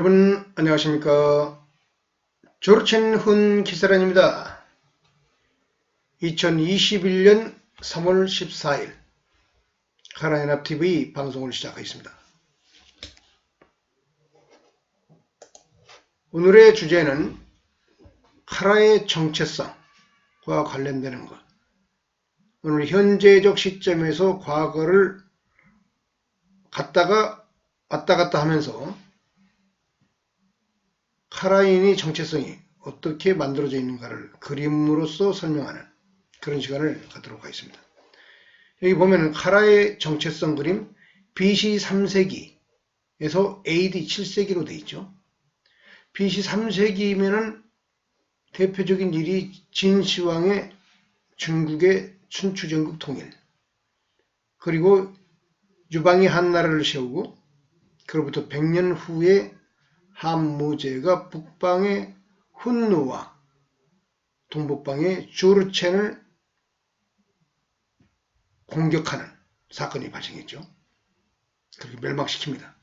여러분 안녕하십니까. 조르첸훈 기사란입니다. 2021년 3월 14일 카라연합TV 방송을 시작하겠습니다. 오늘의 주제는 카라의 정체성과 관련되는 것. 오늘 현재적 시점에서 과거를 갔다가 왔다 갔다 하면서 카라인의 정체성이 어떻게 만들어져 있는가를 그림으로써 설명하는 그런 시간을 갖도록 하겠습니다. 여기 보면은 카라의 정체성 그림 BC 3세기에서 AD 7세기로 되어 있죠. BC 3세기면은 대표적인 일이 진시황의 중국의 춘추전국 통일, 그리고 유방이 한나라를 세우고 그로부터 100년 후에 한무제가 북방의 훈누와 동북방의 조르첸을 공격하는 사건이 발생했죠. 그렇게 멸망시킵니다.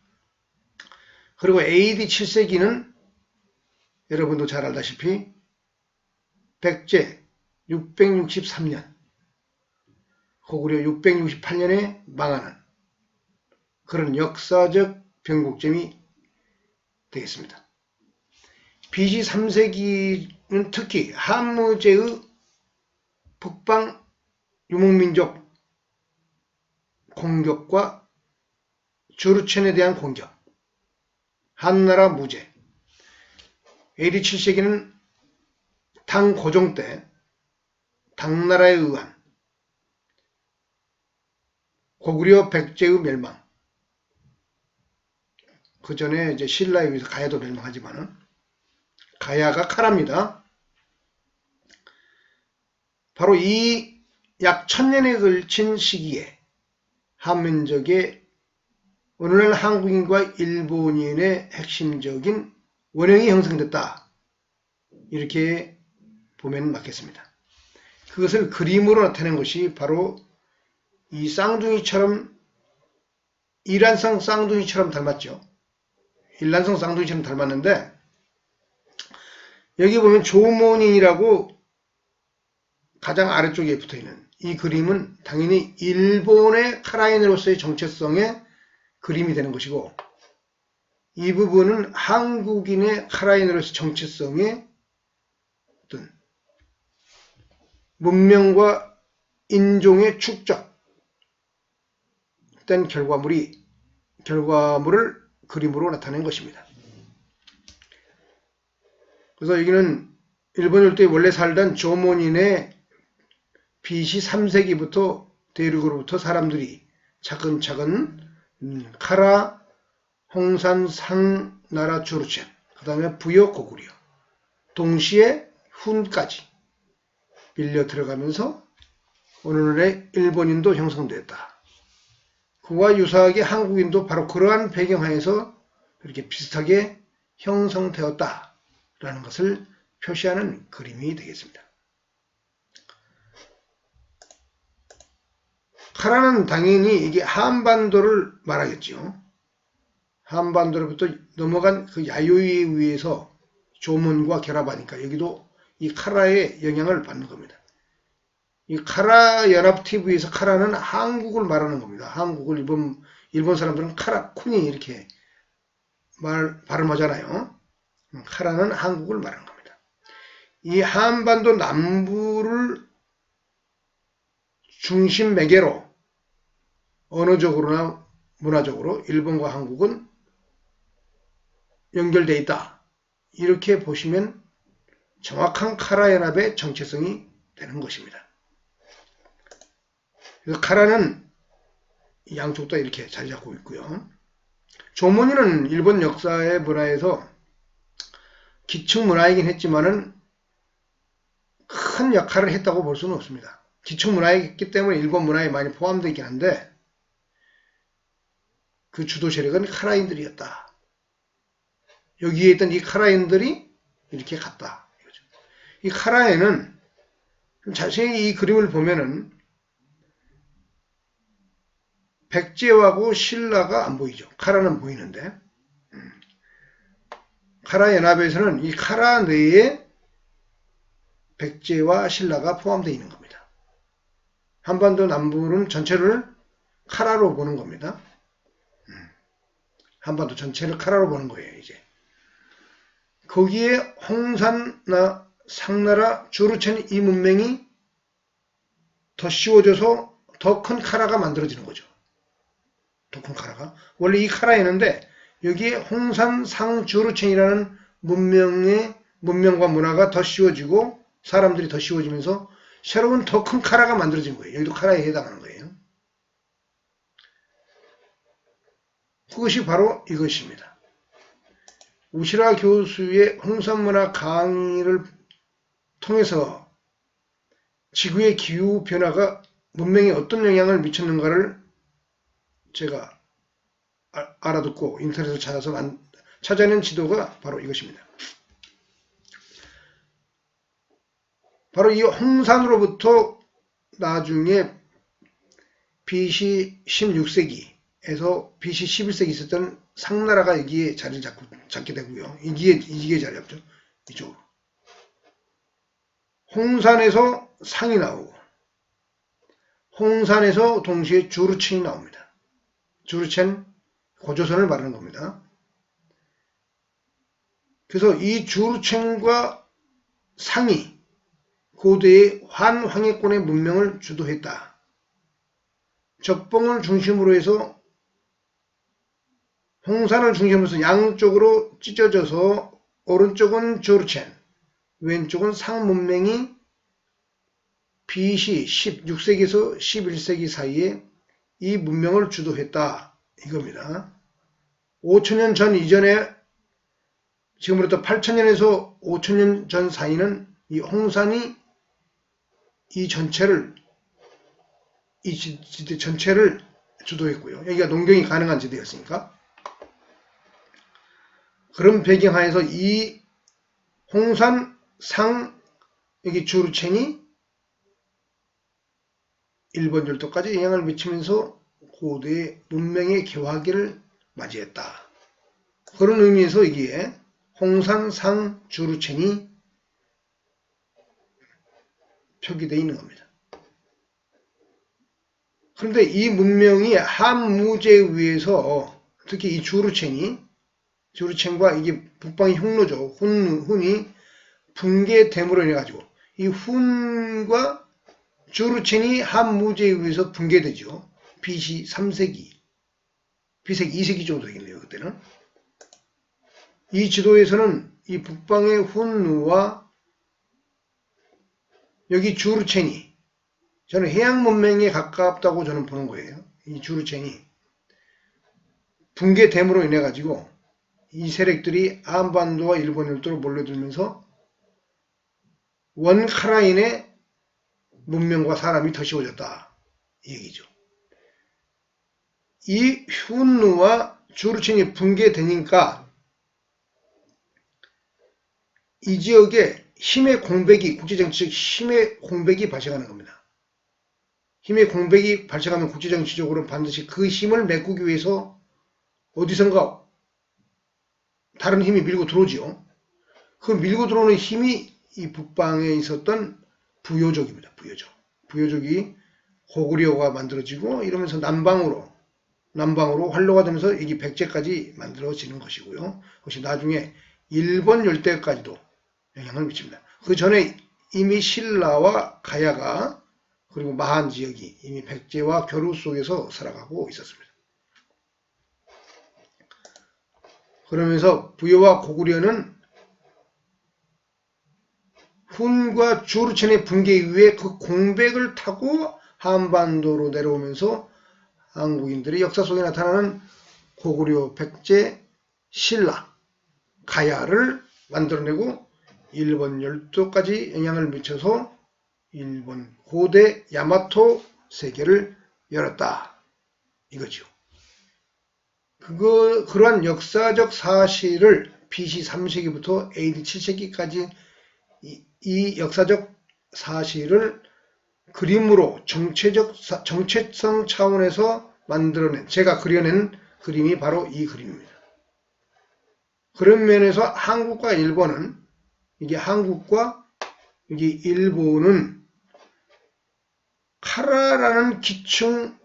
그리고 AD 7세기는 여러분도 잘 알다시피 백제 663년, 고구려 668년에 망하는 그런 역사적 변곡점이 되겠습니다. BC 3세기는 특히 한무제의 북방 유목민족 공격과 조르첸에 대한 공격, 한나라 무제. AD 7세기는 당 고종 때 당나라에 의한 고구려 백제의 멸망, 그 전에 이제 신라에 의해서 가야도 멸망하지만은 가야가 카라입니다. 바로 이 약 1000년에 걸친 시기에 한민족의 오늘날 한국인과 일본인의 핵심적인 원형이 형성됐다. 이렇게 보면 맞겠습니다. 그것을 그림으로 나타낸 것이 바로 이 쌍둥이처럼, 이란성 쌍둥이처럼 닮았죠. 일란성 쌍둥이처럼 닮았는데, 여기 보면 조모닌이라고 가장 아래쪽에 붙어있는 이 그림은 당연히 일본의 카라인으로서의 정체성의 그림이 되는 것이고, 이 부분은 한국인의 카라인으로서의 정체성의 어떤 문명과 인종의 축적된 결과물을 그림으로 나타낸 것입니다. 그래서 여기는 일본 열도에 원래 살던 조모닌의 BC 3세기부터 대륙으로부터 사람들이 차근차근 카라, 홍산, 상나라, 조르첸, 그 다음에 부여, 고구려, 동시에 훈까지 밀려 들어가면서 오늘날의 일본인도 형성되었다. 그와 유사하게 한국인도 바로 그러한 배경하에서 이렇게 비슷하게 형성되었다라는 것을 표시하는 그림이 되겠습니다. 카라는 당연히 이게 한반도를 말하겠죠. 한반도로부터 넘어간 그 야유에 의해서 조문과 결합하니까 여기도 이 카라의 영향을 받는 겁니다. 이 카라 연합TV에서 카라는 한국을 말하는 겁니다. 한국을 일본 사람들은 카라쿠니 이렇게 발음하잖아요. 카라는 한국을 말하는 겁니다. 이 한반도 남부를 중심 매개로 언어적으로나 문화적으로 일본과 한국은 연결되어 있다. 이렇게 보시면 정확한 카라 연합의 정체성이 되는 것입니다. 그래서 카라는 양쪽 다 이렇게 자리 잡고 있고요. 조모니는 일본 역사의 문화에서 기축 문화이긴 했지만은 큰 역할을 했다고 볼 수는 없습니다. 기축 문화이기 때문에 일본 문화에 많이 포함되긴 한데 그 주도 세력은 카라인들이었다. 여기에 있던 이 카라인들이 이렇게 갔다. 이 카라에는 자세히 이 그림을 보면은 백제하고 신라가 안 보이죠. 카라는 보이는데 카라 연합에서는 이 카라 내에 백제와 신라가 포함되어 있는 겁니다. 한반도 남부는 전체를 카라로 보는 겁니다. 한반도 전체를 카라로 보는 거예요, 이제. 거기에 홍산나 상나라 주르첸 이 문명이 더 씌워져서 더 큰 카라가 만들어지는 거죠. 더 큰 카라가. 원래 이 카라였는데 여기에 홍산 상주르첸이라는 문명과 문화가 더 씌워지고 사람들이 더 씌워지면서 새로운 더 큰 카라가 만들어진 거예요. 여기도 카라에 해당하는 거예요. 그것이 바로 이것입니다. 우시라 교수의 홍산문화 강의를 통해서 지구의 기후 변화가 문명에 어떤 영향을 미쳤는가를 제가 알아듣고 인터넷을 찾아서 찾아낸 지도가 바로 이것입니다. 바로 이 홍산으로부터 나중에 BC 16세기에서 BC 11세기 있었던 상나라가 여기에 자리를 잡게 되고요. 이게 자리 잡죠. 이쪽으로. 홍산에서 상이 나오고 홍산에서 동시에 주르첸이 나옵니다. 주르첸 고조선을 말하는 겁니다. 그래서 이 주르첸과 상이 고대의 환황해권의 문명을 주도했다. 적봉을 중심으로 해서 홍산을 중심으로 해서 양쪽으로 찢어져서 오른쪽은 주르첸, 왼쪽은 상 문명이 BC 16세기에서 11세기 사이에 이 문명을 주도했다. 이겁니다. 5천년 전 이전에 지금부터 8천년에서 5천년 전 사이는 이 홍산이 이 지대 전체를 주도했고요. 여기가 농경이 가능한 지대였으니까. 그런 배경하에서 이 홍산 상 여기 주르첸이 일본 열도까지 영향을 미치면서 고대의 문명의 개화기를 맞이했다. 그런 의미에서 여기에 홍산 상 주르첸이 표기되어 있는 겁니다. 그런데 이 문명이 한무제에 의해서 특히 이 주르첸과 이게 북방의 흉노죠. 훈이 붕괴됨으로 인해 가지고 이 훈과 주르첸이 한무제에 의해서 붕괴되죠. BC 3세기, BC 2세기 정도 되겠네요. 그때는. 이 지도에서는 이 북방의 훈누와 여기 주르첸이 저는 해양 문명에 가깝다고 저는 보는 거예요. 이 주르첸이 붕괴됨으로 인해 가지고 이 세력들이 한반도와 일본 열도로 몰려들면서 원카라인의 문명과 사람이 더 씌워졌다. 이 얘기죠. 이 훈누와 주르첸이 붕괴되니까 이 지역에 힘의 공백이, 국제정치적 힘의 공백이 발생하는 겁니다. 힘의 공백이 발생하면 국제정치적으로 반드시 그 힘을 메꾸기 위해서 어디선가 다른 힘이 밀고 들어오지요. 그 밀고 들어오는 힘이 이 북방에 있었던 부요족입니다. 부요족이 고구려가 만들어지고 이러면서 남방으로 활로가 되면서 여기 백제까지 만들어지는 것이고요. 그것이 나중에 일본 열대까지도 영향을 미칩니다. 그 전에 이미 신라와 가야가 그리고 마한 지역이 이미 백제와 교류 속에서 살아가고 있었습니다. 그러면서 부여와 고구려는 훈과 주르첸의 붕괴 이후에 그 공백을 타고 한반도로 내려오면서 한국인들의 역사 속에 나타나는 고구려, 백제, 신라, 가야를 만들어내고 일본 열도까지 영향을 미쳐서 일본 고대 야마토 세계를 열었다. 이거죠. 그러한 역사적 사실을 BC 3세기부터 AD 7세기까지 이 역사적 사실을 그림으로 정체성 차원에서 만들어낸, 제가 그려낸 그림이 바로 이 그림입니다. 그런 면에서 한국과 일본은 이게 한국과 이게 일본은 카라라는 기층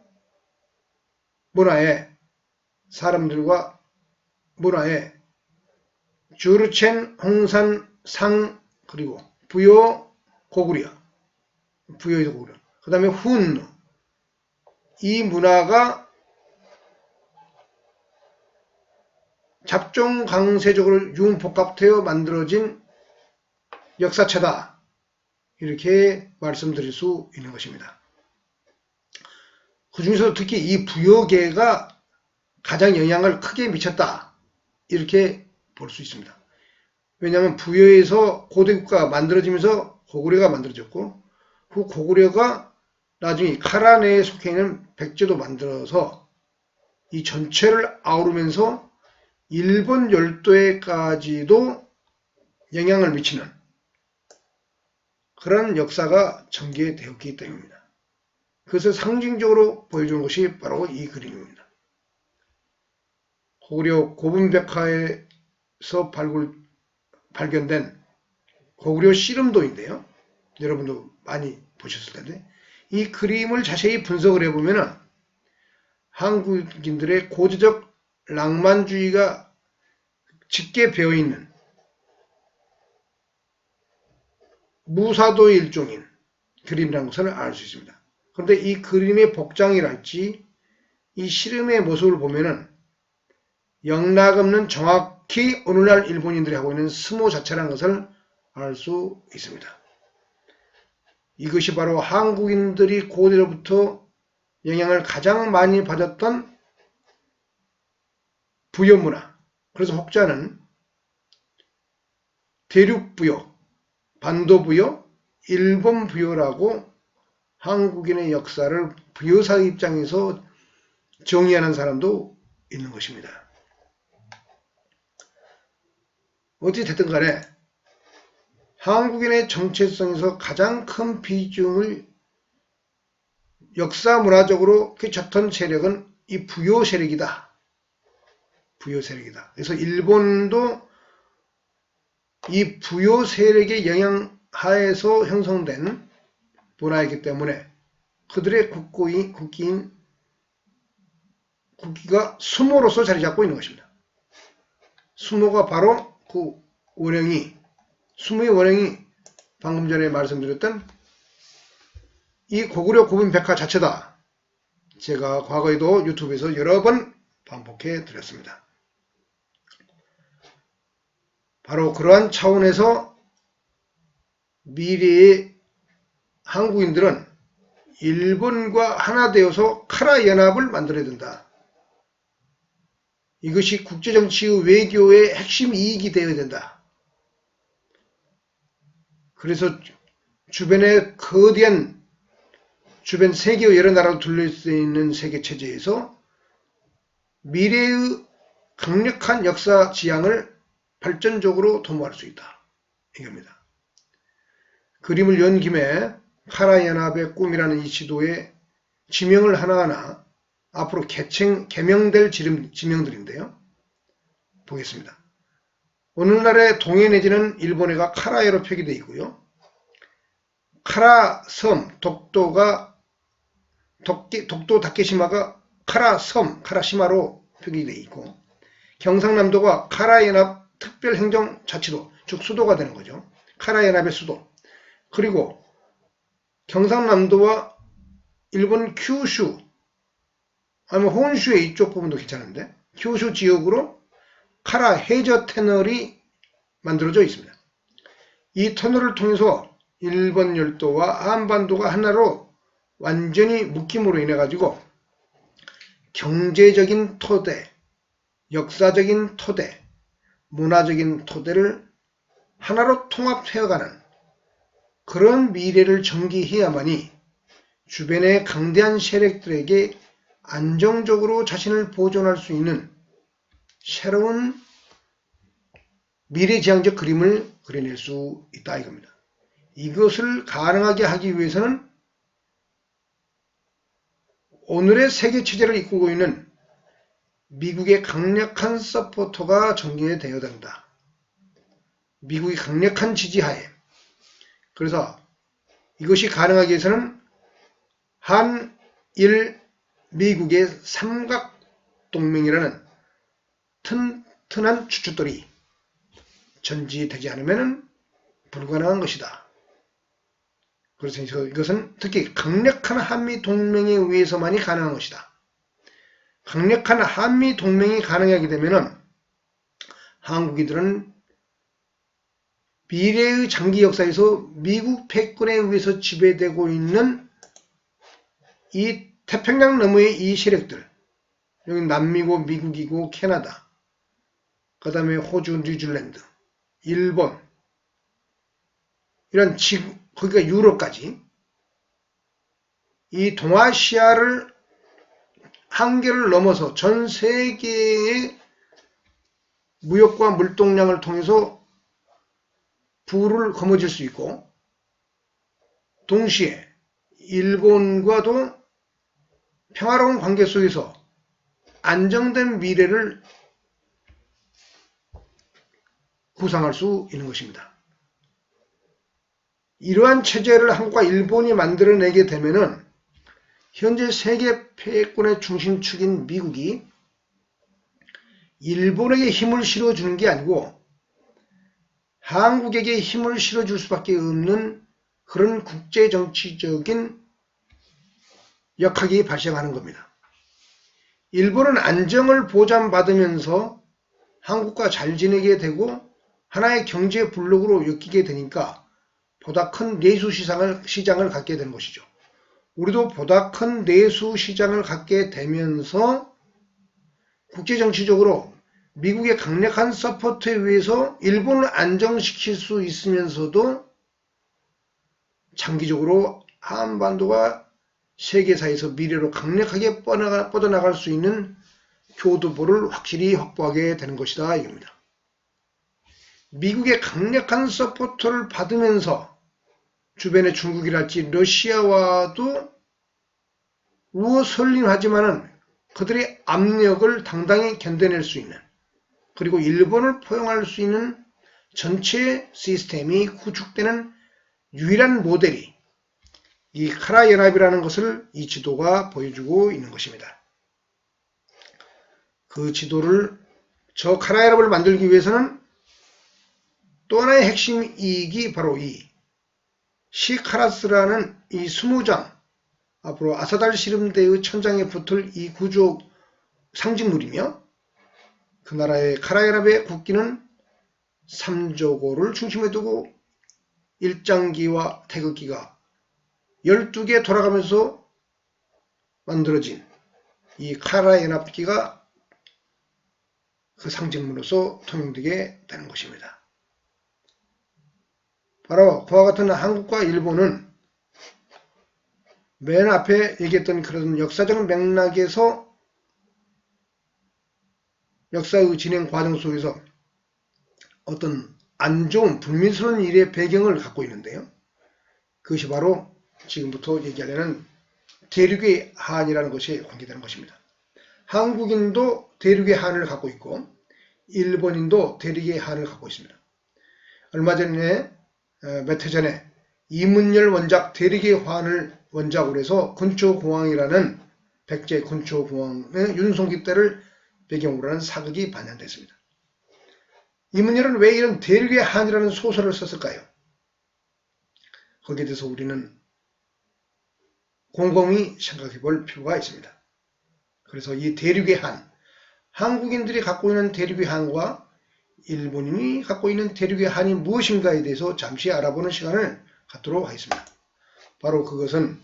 문화에 사람들과 문화에 주르첸, 홍산, 상 그리고 부요, 고구려, 부요에서 고구려, 그 다음에 훈, 이 문화가 잡종강세적으로 융복합되어 만들어진 역사체다. 이렇게 말씀드릴 수 있는 것입니다. 그 중에서 특히 이 부여계가 가장 영향을 크게 미쳤다. 이렇게 볼 수 있습니다. 왜냐하면 부여에서 고대국가가 만들어지면서 고구려가 만들어졌고 그 고구려가 나중에 카라 내에 속해 있는 백제도 만들어서 이 전체를 아우르면서 일본 열도에까지도 영향을 미치는 그런 역사가 전개되었기 때문입니다. 그것을 상징적으로 보여주는 것이 바로 이 그림입니다. 고구려 고분백화에서 발견된 고구려 씨름도인데요. 여러분도 많이 보셨을 텐데 이 그림을 자세히 분석을 해보면 한국인들의 고대적 낭만주의가 짙게 배어있는 무사도의 일종인 그림이라는 것을 알 수 있습니다. 그런데 이 그림의 복장이랄지 이 씨름의 모습을 보면은 영락없는 정확히 오늘날 일본인들이 하고 있는 스모 자체라는 것을 알 수 있습니다. 이것이 바로 한국인들이 고대로부터 영향을 가장 많이 받았던 부여문화. 그래서 혹자는 대륙부여, 반도부여, 일본부여라고 한국인의 역사를 부여사 입장에서 정의하는 사람도 있는 것입니다. 어찌 됐든 간에 한국인의 정체성에서 가장 큰 비중을 역사 문화적으로 끼쳤던 세력은 이 부여 세력이다. 부여 세력이다. 그래서 일본도 이 부여 세력의 영향 하에서 형성된 문화이기 때문에 그들의 국기가 수모로서 자리 잡고 있는 것입니다. 수모가 바로 그 원형이 수모의 원형이 방금 전에 말씀드렸던 이 고구려 고분백화 자체다. 제가 과거에도 유튜브에서 여러 번 반복해 드렸습니다. 바로 그러한 차원에서 미래의 한국인들은 일본과 하나 되어서 카라 연합을 만들어야 된다. 이것이 국제정치의 외교의 핵심 이익이 되어야 된다. 그래서 주변에 거대한 주변 세계의 여러 나라로 둘러싸여 있는 세계체제에서 미래의 강력한 역사 지향을 발전적으로 도모할 수 있다. 이겁니다. 그림을 연 김에 카라연합의 꿈이라는 이 지도에 지명을 하나하나 앞으로 개명될 지명들인데요. 보겠습니다. 오늘날의 동해 내지는 일본해가 카라해로 표기되어 있고요. 카라 섬, 독도 다케시마가 카라 섬, 카라시마로 표기되어 있고 경상남도가 카라연합 특별행정자치도, 즉 수도가 되는 거죠. 카라연합의 수도. 그리고 경상남도와 일본 큐슈, 아니면 혼슈의 이쪽 부분도 괜찮은데 큐슈 지역으로 카라 해저 터널이 만들어져 있습니다. 이 터널을 통해서 일본 열도와 한반도가 하나로 완전히 묶임으로 인해 가지고 경제적인 토대, 역사적인 토대, 문화적인 토대를 하나로 통합해가는 그런 미래를 전개해야만이 주변의 강대한 세력들에게 안정적으로 자신을 보존할 수 있는 새로운 미래지향적 그림을 그려낼 수 있다 이겁니다. 이것을 가능하게 하기 위해서는 오늘의 세계체제를 이끌고 있는 미국의 강력한 서포터가 전개되어야 된다. 미국이 강력한 지지하에. 그래서 이것이 가능하기 위해서는 한일 미국의 삼각동맹이라는 튼튼한 추춧돌이 전지되지 않으면 불가능한 것이다. 그래서 이것은 특히 강력한 한미동맹에 의해서만이 가능한 것이다. 강력한 한미동맹이 가능하게 되면 한국인들은 미래의 장기 역사에서 미국 패권에 의해서 지배되고 있는 이 태평양 너머의 이 세력들, 여기 남미고 미국이고 캐나다, 그 다음에 호주, 뉴질랜드, 일본, 이런 거기가 유럽까지 이 동아시아를 한계를 넘어서 전 세계의 무역과 물동량을 통해서 부를 거머쥘 수 있고, 동시에 일본과도 평화로운 관계 속에서 안정된 미래를 구상할 수 있는 것입니다. 이러한 체제를 한국과 일본이 만들어내게 되면은 현재 세계 패권의 중심축인 미국이 일본에게 힘을 실어주는 게 아니고 한국에게 힘을 실어줄 수밖에 없는 그런 국제정치적인 역학이 발생하는 겁니다. 일본은 안정을 보장받으면서 한국과 잘 지내게 되고 하나의 경제 블록으로 엮이게 되니까 보다 큰 내수 시장을 갖게 되는 것이죠. 우리도 보다 큰 내수 시장을 갖게 되면서 국제정치적으로 미국의 강력한 서포트에 의해서 일본을 안정시킬 수 있으면서도 장기적으로 한반도가 세계사에서 미래로 강력하게 뻗어나갈 수 있는 교두보를 확실히 확보하게 되는 것이다 이겁니다. 미국의 강력한 서포트를 받으면서 주변의 중국이랄지 러시아와도 우호설림하지만은 그들의 압력을 당당히 견뎌낼 수 있는, 그리고 일본을 포용할 수 있는 전체 시스템이 구축되는 유일한 모델이 이 카라 연합이라는 것을 이 지도가 보여주고 있는 것입니다. 그 지도를, 저 카라 연합을 만들기 위해서는 또 하나의 핵심 이익이 바로 이 시카라스라는 이 20장, 앞으로 아사달 씨름대의 천장에 붙을 이 구조 상징물이며, 그 나라의 카라연합의 국기는 삼조고를 중심에 두고 일장기와 태극기가 12개 돌아가면서 만들어진 이 카라연합기가 그 상징물로서 통용되게 되는 것입니다. 바로 그와 같은 한국과 일본은 맨 앞에 얘기했던 그런 역사적 맥락에서 역사의 진행 과정 속에서 어떤 안 좋은 불미스러운 일의 배경을 갖고 있는데요. 그것이 바로 지금부터 얘기하려는 대륙의 한이라는 것이 관계되는 것입니다. 한국인도 대륙의 한을 갖고 있고 일본인도 대륙의 한을 갖고 있습니다. 얼마 전에 몇 해 전에 이문열 원작 대륙의 한을 원작으로 해서 군초공황이라는 백제 군초공황의 윤송기 때를 배경으로 하는 사극이 반영됐습니다. 이문열은 왜 이런 대륙의 한이라는 소설을 썼을까요? 거기에 대해서 우리는 곰곰이 생각해 볼 필요가 있습니다. 그래서 이 대륙의 한, 한국인들이 갖고 있는 대륙의 한과 일본인이 갖고 있는 대륙의 한이 무엇인가에 대해서 잠시 알아보는 시간을 갖도록 하겠습니다. 바로 그것은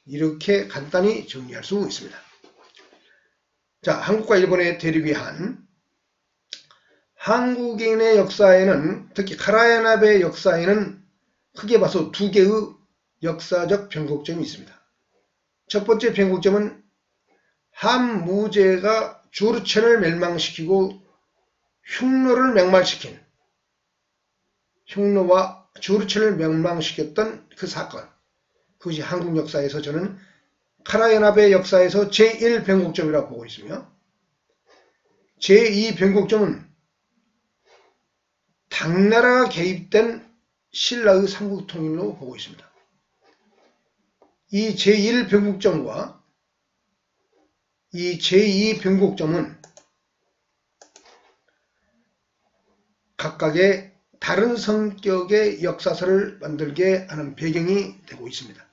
이렇게 간단히 정리할 수 있습니다. 자, 한국과 일본의 대륙의 한. 한국인의 역사에는, 특히 카라연합의 역사에는 크게 봐서 두 개의 역사적 변곡점이 있습니다. 첫 번째 변곡점은 한무제가 주르첸을 멸망시키고 흉노를 멸망시킨, 흉노와 주르첸을 멸망시켰던 그 사건, 그것이 한국 역사에서 저는 카라연합의 역사에서 제1변곡점이라고 보고 있으며, 제2 변곡점은 당나라가 개입된 신라의 삼국통일로 보고 있습니다. 이 제1 변곡점과 이 제2 변곡점은 각각의 다른 성격의 역사서를 만들게 하는 배경이 되고 있습니다.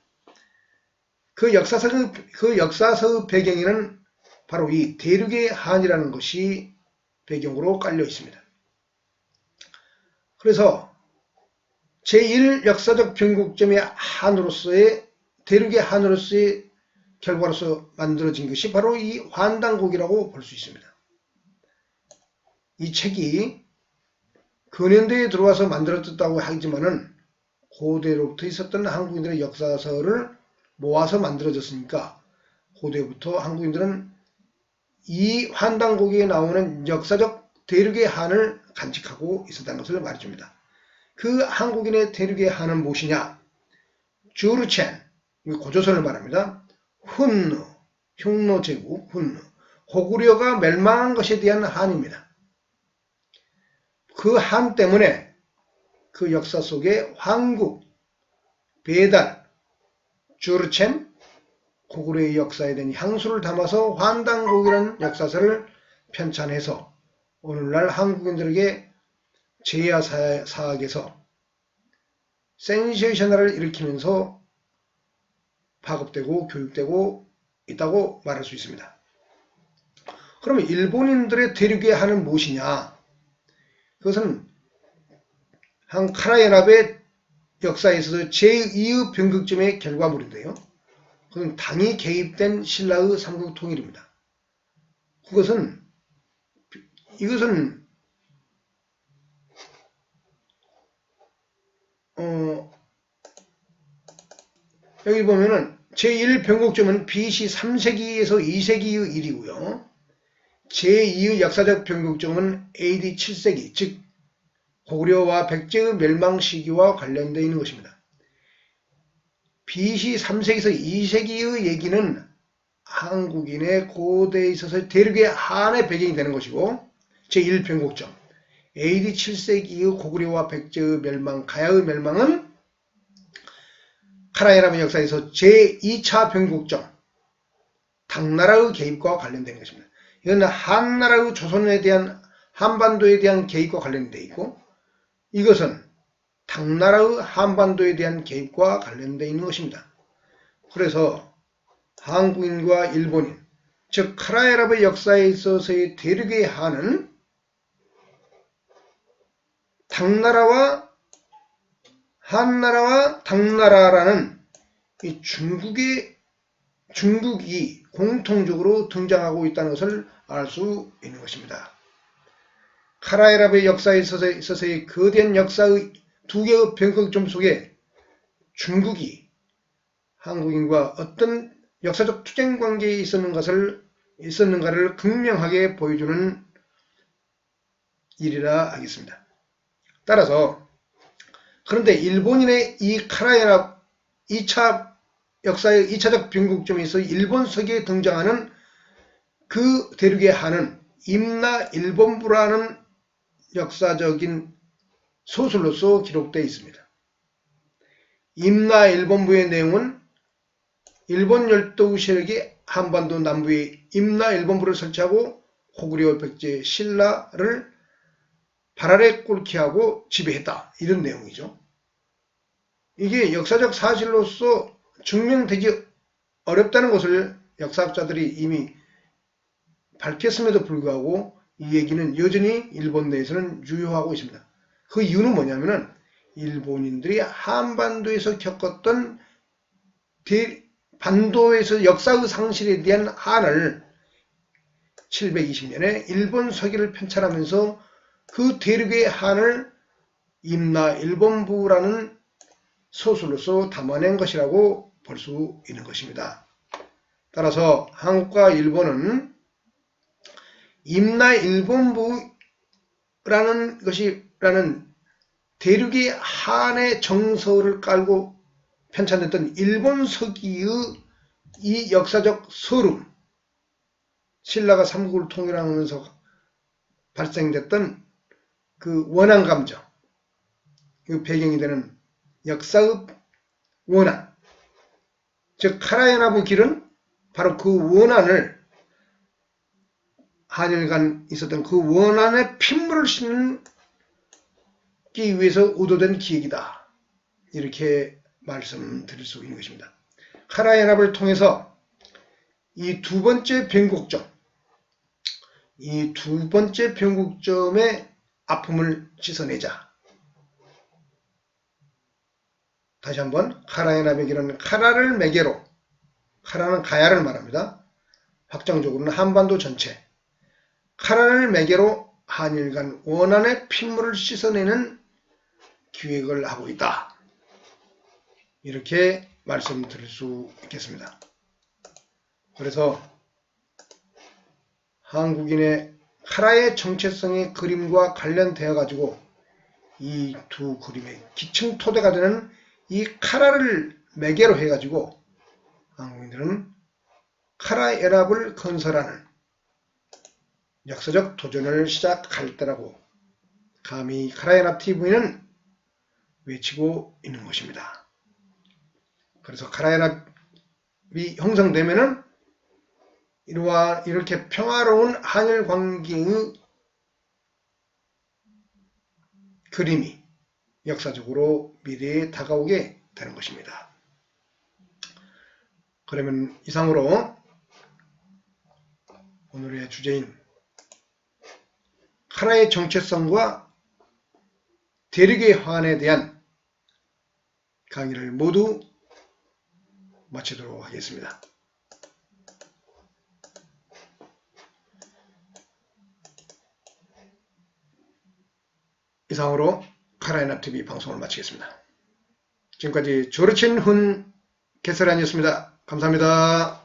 그 역사서의 배경에는 바로 이 대륙의 한이라는 것이 배경으로 깔려 있습니다. 그래서 제1 역사적 변곡점의 한으로서의 대륙의 한으로서의 결과로서 만들어진 것이 바로 이 환단곡이라고 볼 수 있습니다. 이 책이 근현대에 들어와서 만들어졌다고 하지만은 고대로부터 있었던 한국인들의 역사서를 모아서 만들어졌으니까 고대부터 한국인들은 이 환단곡에 나오는 역사적 대륙의 한을 간직하고 있었다는 것을 말해줍니다. 그 한국인의 대륙의 한은 무엇이냐? 주르첸, 고조선을 말합니다. 훈느, 흉노 제국, 훈느, 고구려가 멸망한 것에 대한 한입니다. 그 한 때문에 그 역사 속에 황국, 배달, 주르첸, 고구려의 역사에 대한 향수를 담아서 환단곡이라는 역사서를 편찬해서 오늘날 한국인들에게 제야사학에서 센세이셔널을 일으키면서 파급되고 교육되고 있다고 말할 수 있습니다. 그러면 일본인들의 대륙의 한은 무엇이냐? 그것은 한 카라연합의 역사에 있어서 제2의 변곡점의 결과물인데요. 그건 당이 개입된 신라의 삼국통일입니다. 이것은 여기 보면은 제1 변곡점은 BC 3세기에서 2세기의 일이고요. 제2의 역사적 변곡점은 AD 7세기, 즉 고구려와 백제의 멸망 시기와 관련되어 있는 것입니다. BC 3세기에서 2세기의 얘기는 한국인의 고대에 있어서 대륙의 한의 배경이 되는 것이고, 제1 변곡점 AD 7세기의 고구려와 백제의 멸망, 가야의 멸망은 카라연합의 역사에서 제2차 변곡점 당나라의 개입과 관련된 것입니다. 이건 한나라의 조선에 대한 한반도에 대한 개입과 관련되어 있고, 이것은 당나라의 한반도에 대한 개입과 관련되어 있는 것입니다. 그래서 한국인과 일본인, 즉 카라연합의 역사에 있어서의 대륙의 한은 한나라와 당나라라는 이 중국이 공통적으로 등장하고 있다는 것을 알 수 있는 것입니다. 카라연합의 역사에 있어서의 거대한 역사의 두 개의 변곡점 속에 중국이 한국인과 어떤 역사적 투쟁 관계에 있었는가를 극명하게 보여주는 일이라 하겠습니다. 따라서 그런데 일본인의 이 카라연합 2차 역사의 2차적 변곡점에서 일본 서기에 등장하는 그 대륙의 한은 임나 일본부라는 역사적인 소설로서 기록되어 있습니다. 임나 일본부의 내용은 일본 열도 세력이 한반도 남부에 임나 일본부를 설치하고 고구려, 백제, 신라를 발 아래 꿇게 하고 지배했다. 이런 내용이죠. 이게 역사적 사실로서 증명되기 어렵다는 것을 역사학자들이 이미 밝혔음에도 불구하고 이 얘기는 여전히 일본 내에서는 유효하고 있습니다. 그 이유는 뭐냐면은 일본인들이 한반도에서 겪었던 반도에서 역사의 상실에 대한 한을 720년에 일본 서기를 편찬하면서 그 대륙의 한을 임나 일본부라는 소설로서 담아낸 것이라고 볼 수 있는 것입니다. 따라서 한국과 일본은 임나 일본부라는 대륙의 한의 정서를 깔고 편찬됐던 일본 서기의 이 역사적 서름, 신라가 삼국을 통일하면서 발생됐던 그 원한 감정, 그 배경이 되는 역사의 원한, 즉 카라연합의 길은 바로 그 원한을 한일 간 있었던 그 원한에 핏물을 싣기 위해서 의도된 기획이다. 이렇게 말씀드릴 수 있는 것입니다. 카라연합을 통해서 이 두 번째 변곡점, 이 두 번째 변곡점의 아픔을 씻어내자. 다시 한번 카라연합의 길은 카라를 매개로, 카라는 가야를 말합니다. 확정적으로는 한반도 전체, 카라를 매개로 한일 간 원한의 핏물을 씻어내는 기획을 하고 있다. 이렇게 말씀드릴 수 있겠습니다. 그래서 한국인의 카라의 정체성의 그림과 관련되어 가지고 이 두 그림의 기층 토대가 되는 이 카라를 매개로 해 가지고 한국인들은 카라 연합을 건설하는 역사적 도전을 시작할 때라고 감히 카라연합TV는 외치고 있는 것입니다. 그래서 카라연합이 형성되면은 이렇게 평화로운 한일 관계의 그림이 역사적으로 미래에 다가오게 되는 것입니다. 그러면 이상으로 오늘의 주제인 카라의 정체성과 대륙의 화환에 대한 강의를 모두 마치도록 하겠습니다. 이상으로 카라연합TV 방송을 마치겠습니다. 지금까지 조르친 훈 개설안이었습니다. 감사합니다.